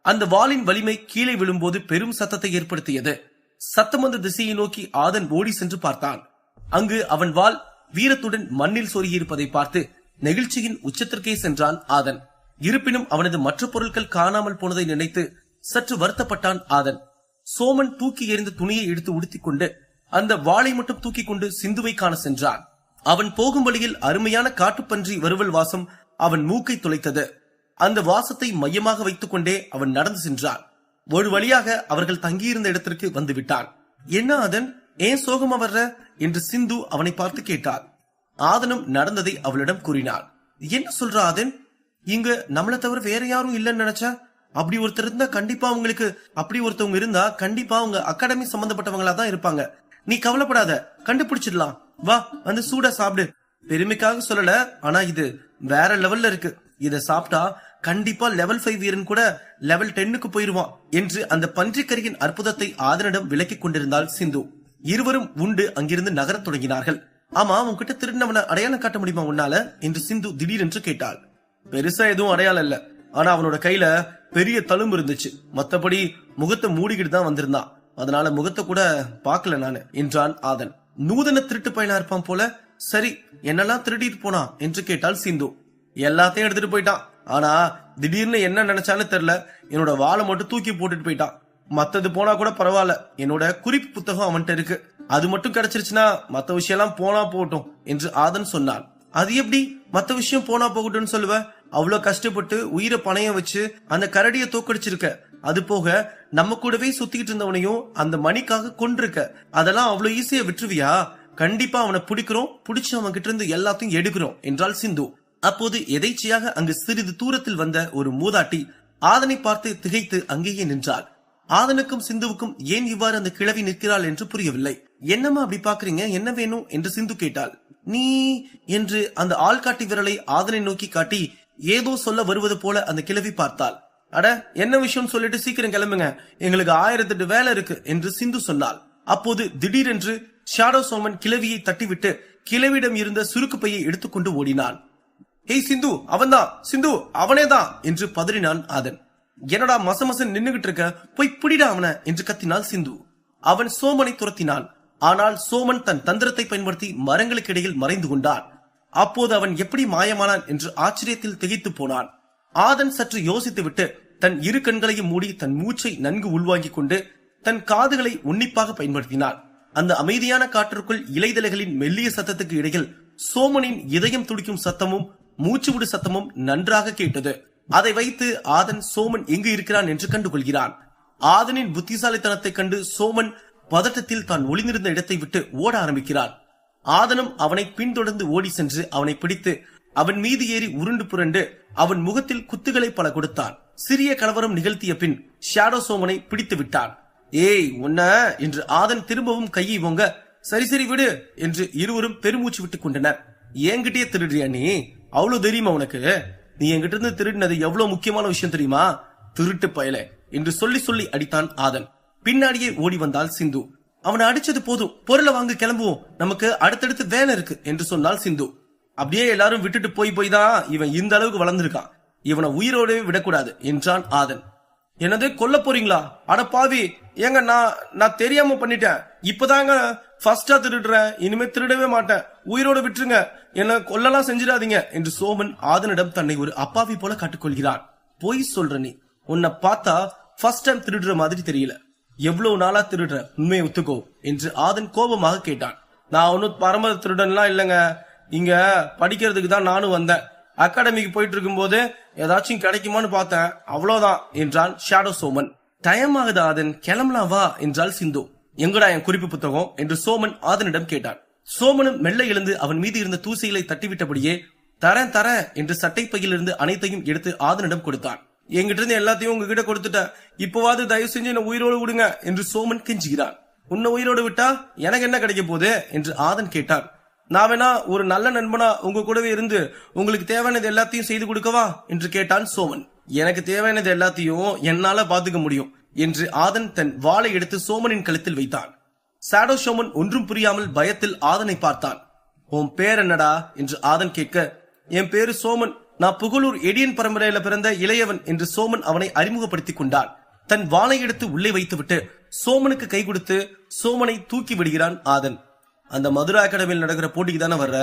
[SPEAKER 1] அந்த வாளின் வலிமை கீழே விழும்போது பெரும் சத்தத்தை ஏற்படுத்தியது. சத்தம் வந்த திசையை நோக்கி ஆதன் ஓடி சென்று பார்த்தான். அங்கு அவன் வாள் வீரத்துடன் மண்ணில் சொருகியிருப்பதை பார்த்து நெகிழ்ச்சியின் உச்சத்திற்கே சென்றான் ஆதன். இருப்பினும் அவனது மற்ற பொருட்கள் காணாமல் போனதை நினைத்து சற்று வருத்தப்பட்டான் ஆதன். சோமன் தூக்கி எறிந்த துணியை எடுத்து உடுத்திக் கொண்டு அந்த வாளை மட்டும் தூக்கி கொண்டு சிந்துவை காண சென்றான். அவன் போகும் வழியில் அருமையான காட்டுப்பன்றி வறுவல் வாசம் அவன் மூக்கை துளைத்தது. அந்த வாசத்தை மையமாக வைத்துக் கொண்டே அவன் நடந்து சென்றான். ஒரு வழியாக அவர்கள் தங்கியிருந்த இடத்திற்கு வந்து விட்டான். என்ன ஆதன், ஏன் சோகமா வர்ற என்று சிந்து அவனை பார்த்து கேட்டார். ஆதனும் நடந்ததை அவளிடம் கூறினான். என்ன சொல்ற ஆதன்? இங்க நம்மள தவிர வேற யாரும் இல்லன்னு நினைச்சா? அப்படி ஒருத்தர் இருந்தா கண்டிப்பா உங்களுக்கு அப்படி ஒருத்தவங்க இருந்தா கண்டிப்பா அவங்க அகாடமி சம்பந்தப்பட்டவங்களா தான் இருப்பாங்க. நீ கவலைப்படாத, கண்டுபிடிச்சிடலாம். வா, வந்து சூடா சாப்பிடு. பெருமைக்காக சொல்லல, ஆனா இது வேற லெவல்ல இருக்கு. இத சாப்பிட்டா கண்டிப்பா லெவல் 5 வீரன் கூட லெவல் 10க்கு போயிருவான் என்று அந்த பன்றிக்கரியின் அற்புதத்தை ஆதனிடம் விலக்கிக் கொண்டிருந்தாள் சிந்து. இருவரும் உண்டு அங்கிருந்து நகரத் தொடங்கினார்கள். ஆமா, உன்கிட்ட திருடினவனை அடையாளம் காட்ட முடியுமா உன்னால என்று சிந்து திடீரென்று கேட்டாள். பெருசா எதுவும் அடையாளம் இல்ல, ஆனா அவனோட கையில பெரிய தழும்பு இருந்துச்சு. மத்தபடி முகத்தை மூடிக்கிட்டு தான் வந்திருந்தான். அதனால முகத்தை கூட பாக்கல நானு என்றான் ஆதன். நூதன திருட்டு பையனா இருப்பான் போல. சரி, என்னெல்லாம் திருடிட்டு போனா என்று கேட்டாள் சிந்து. எல்லாத்தையும் எடுத்துட்டு போயிட்டான். ஆனா திடீர்னு என்ன நினைச்சான்னு தெரியல, என்னோட வாளை மட்டும் தூக்கி போட்டுட்டு போயிட்டான். மத்தது போனா கூட பரவாயில்ல, என்னோட குறிப்பு புத்தகம் அவன்கிட்ட இருக்கு. அது மட்டும் கிடைச்சிருச்சுன்னா மத்த விஷயம் எல்லாம் போனா போகட்டும் என்று ஆதன் சொன்னான். அது எப்படி மத்த விஷயம் போனா போகட்டும்னு சொல்லுவ? அவ்வளவு கஷ்டப்பட்டு உயிரை பணையம் வச்சு அந்த கரடியை தோக்கடிச்சிருக்க. அது போக நம்ம கூடவே சுத்திக்கிட்டு இருந்தவனையும் அந்த மணிக்காக கொண்டிருக்க. அதெல்லாம் அவ்வளவு ஈஸியா விட்டுருவியா? கண்டிப்பா அவனை பிடிக்கிறோம், பிடிச்சு அவன் கிட்ட இருந்து எல்லாத்தையும் எடுக்கிறோம் என்றாள் சிந்து. அப்போது எதேச்சையாக அங்கு சிறிது தூரத்தில் வந்த ஒரு மூதாட்டி ஆதனை பார்த்து திகைத்து அங்கேயே நின்றாள். ஆதனுக்கும் சிந்துவுக்கும் ஏன் இவ்வாறு அந்த கிழவி நிற்கிறாள் என்று புரியவில்லை. என்னம்மா அப்படி பாக்குறீங்க, என்ன வேணும் என்று சிந்து கேட்டாள். நீ என்று அந்த ஆள்காட்டி விரலை ஆதனை நோக்கி காட்டி ஏதோ சொல்ல வருவது போல அந்த கிழவி பார்த்தாள். அட, என்ன விஷயம் சொல்லிட்டு சீக்கிரம் கிளம்புங்க, எங்களுக்கு 1008 வேலை இருக்கு என்று சிந்து சொன்னாள். அப்போது திடீரென்று ஷாடோ சோமன் கிழவியை தட்டிவிட்டு கிழவியிடம் இருந்த சுருக்கு பையை எடுத்துக்கொண்டு ஓடினான். ஹேய் சிந்து, அவன்தான், சிந்து அவனேதான் என்று பதறினான் ஆதன். என்னடா மசமசன் நின்னுகிட்டு இருக்க, போய் பிடிடா அவனை என்று கத்தினாள் சிந்து. அவன் சோமனை துரத்தினான். ஆனால் சோமன் தன் தந்திரத்தை பயன்படுத்தி மரங்களுக்கு இடையில் மறைந்து கொண்டான். அப்போது அவன் எப்படி மாயமானான் என்று ஆச்சரியத்தில் திகைத்து போனான். ஆதன் சற்று யோசித்துவிட்டு தன் இரு கண்களையும் மூடி தன் மூச்சை நன்கு உள்வாங்கிக் கொண்டு தன் காதுகளை உன்னிப்பாக பயன்படுத்தினான். அந்த அமைதியான காற்றுக்குள் இலைதலைகளின் மெல்லிய சத்தத்துக்கு இடையில் சோமனின் இதயம் துடிக்கும் சத்தமும் மூச்சுவிடு சத்தமும் நன்றாக கேட்டது. அதை வைத்து ஆதன் சோமன் எங்கு இருக்கிறான் என்று கண்டுகொள்கிறான். ஆதனின் புத்திசாலித்தனத்தை கண்டு சோமன் பதட்டத்தில் தான் ஒளிந்திருந்த இடத்தை விட்டு ஓட ஆரம்பிக்கிறான். ஆதனும் அவனை பின்தொடர்ந்து ஓடி சென்று அவனை பிடித்து அவன் மீது ஏறி உருண்டு புரண்டு அவன் முகத்தில் குத்துகளை பல கொடுத்தான். சிறிய கலவரம் நிகழ்த்திய பின் ஷாடோ சோமனை பிடித்து விட்டான். ஏய் உன்ன என்று ஆதன் திரும்பவும் கையை ஓங்க, சரி சரி விடு என்று இருவரும் பெருமூச்சு விட்டுக் கொண்டனர். என்கிட்டயே திருடுறியா நீ? அவ்வளவு தெரியுமா உனக்கு? நீ என்கிட்ட இருந்து திருடினது எவ்வளவு முக்கியமான விஷயம் தெரியுமா? திருட்டு பயல என்று சொல்லி சொல்லி அடித்தான் ஆதன். பின்னாடியே ஓடி வந்தாள் சிந்து. அவனை அடிச்சது போதும், பொருளை வாங்க கிளம்புவோம், நமக்கு அடுத்தடுத்து வேலை இருக்கு என்று சொன்னாள் சிந்து. அப்படியே எல்லாரும் விட்டுட்டு போய் தான் இவன் இந்த அளவுக்கு வளர்ந்திருக்கான், இவனை உயிரோடவே விடக்கூடாது என்றான் ஆதன். என்னது, கொல்ல போறீங்களா? அட பாவி, ஏங்க நான் தெரியாம பண்ணிட்டேன், இப்பதாங்க ஃபர்ஸ்டா திருடுறேன், இனிமே திருடவே மாட்டேன், உயிரோட விட்டுருங்க, என்ன கொல்லலாம் செஞ்சிடாதீங்க என்று சோமன் ஆதனிடம் தன்னை ஒரு அப்பாவி போல காட்டுக்கொள்கிறான். பொய் சொல்ற நீ, உன்னை பார்த்தா ஃபர்ஸ்ட் டைம் திருடுற மாதிரி தெரியல, எவ்வளவு நாளா திருடுற, உண்மையை ஒத்துக்கோ என்று ஆதன் கோபமாக கேட்டான். நான் ஒன்னும் பரம திருடன்லாம் இல்லைங்க, இங்க படிக்கிறதுக்கு தான் நானும் வந்தேன், அகாடமிக்கு போயிட்டு இருக்கும் போது ஏதாச்சும் கிடைக்குமான்னு பார்த்தேன், அவ்வளவுதான் என்றான் ஷாடோ சோமன். டைம் ஆகுது ஆதன், கிளம்பலாம் வா என்றாள் சிந்து. எங்கடா என் குறிப்பு புத்தகம் என்று சோமன் ஆதனிடம் கேட்டான். சோமனும் மெல்ல எழுந்து அவன் மீது இருந்த தூசிகளை தட்டிவிட்டபடியே தரேன் தரேன் என்று சட்டை பையிலிருந்து அனைத்தையும் எடுத்து ஆதனிடம் கொடுத்தான். என்கிட்ட இருந்து எல்லாத்தையும் உங்ககிட்ட கொடுத்துட்டேன், இப்பவாது தயவு செஞ்சு என்ன உயிரோடு விடுங்க என்று சோமன் கெஞ்சுகிறான். உன்னை உயிரோடு விட்டா எனக்கு என்ன கிடைக்க போகுது என்று ஆதன் கேட்டான். நான் வேணா ஒரு நல்ல நண்பனா உங்க கூடவே இருந்து உங்களுக்கு தேவையானது எல்லாத்தையும் செய்து கொடுக்கவா என்று கேட்டான் சோமன். எனக்கு தேவையானது எல்லாத்தையும் என்னால பாத்துக்க முடியும் என்று ஆதன் தன் வாளை எடுத்து சோமனின் கழுத்தில் வைத்தான். ஷாடோ சோமன் ஒன்றும் புரியாமல் பயத்தில் ஆதனை பார்த்தான். உன் பேர் என்னடா என்று ஆதன் கேட்க, என் பேரு சோமன், நான் புகழூர் எடியன் பரம்பரையில பிறந்த இளையவன் என்று சோமன் அவனை அறிமுகப்படுத்திக் கொண்டான். தன் வாளை எடுத்து உள்ளே வைத்துவிட்டு சோமனுக்கு கை கொடுத்து சோமனை தூக்கி விடுகிறான் ஆதன். அந்த மதுரா அகாடமியில் நடக்கிற போட்டிக்கு தானே வர்ற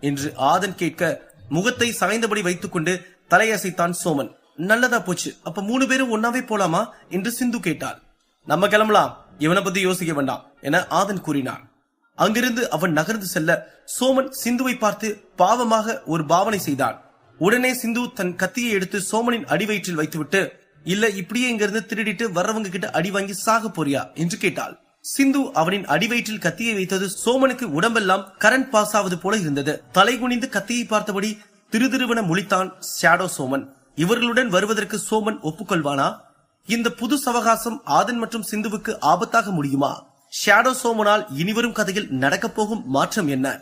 [SPEAKER 1] என்று ஆதன் கேட்க, முகத்தை சாய்ந்தபடி வைத்துக் கொண்டு தலையசைத்தான் சோமன். நல்லதா போச்சு, அப்ப 3 பேரும் ஒன்னாவே போலாமா என்று சிந்து கேட்டாள். நம்ம கிளம்பலாம், இவனை பத்தி யோசிக்க வேண்டாம் என ஆதன் கூறினான். அங்கிருந்து அவன் நகர்ந்து செல்ல சோமன் சிந்துவை பார்த்து பாவமாக ஒரு பாவனை செய்தான். உடனே சிந்து தன் கத்தியை எடுத்து சோமனின் அடிவயிற்றில் வைத்துவிட்டு, இல்ல இப்படியே இங்கிருந்து திருடிட்டு வர்றவங்க கிட்ட அடி வாங்கி சாக போறியா என்று கேட்டாள். சிந்து அவனின் அடிவயிற்றில் கத்தியை வைத்தது சோமனுக்கு உடம்பெல்லாம் கரண்ட் பாஸ் ஆவது போல இருந்தது. தலை குனிந்து கத்தியை பார்த்தபடி திருதிருவன முழித்தான் ஷேடோ சோமன். இவர்களுடன் வருவதற்கு சோமன் ஒப்புக்கொள்வானா? இந்த புது சவகாசம் ஆதன் மற்றும் சிந்துவுக்கு ஆபத்தாக முடியுமா? ஷேடோ சோமனால் இனிவரும் கதையில் நடக்கப் போகும் மாற்றம் என்ன?